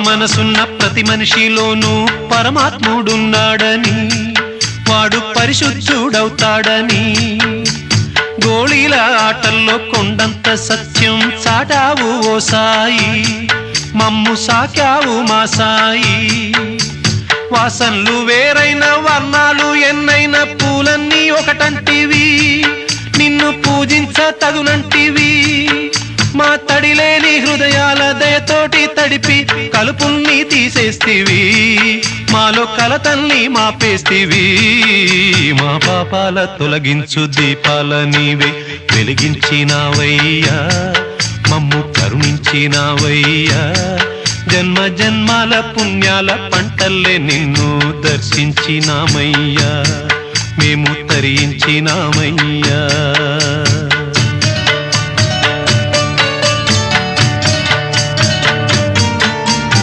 మనసున్న ప్రతి మనిషిలోనూ పరమాత్ముడున్నాడని, వాడు పరిశుద్ధుడవుతాడని, గోళీల ఆటల్లో కొండంత సత్యం చాటావు ఓ సాయి, మమ్ము సాకావు మా సాయి. వాసనలు వేరైన వర్ణాలు ఎన్నైన పూలన్నీ ఒకటంటివి, నిన్ను పూజించ తగునంటివి. మా తడిలేని హృదయాల దయతోటి తడిపి కలుపుల్ని తీసేస్తివి, మాలో కలతల్ని మాపేస్తివి. మా పాపాల తొలగించు దీపాల నీవే వెలిగించినావయ్యా, మమ్ము కరుణించినావయ్యా. జన్మ జన్మాల పుణ్యాల పంటల్లే నిన్ను దర్శించినామయ్యా, మేము తరించినామయ్యా.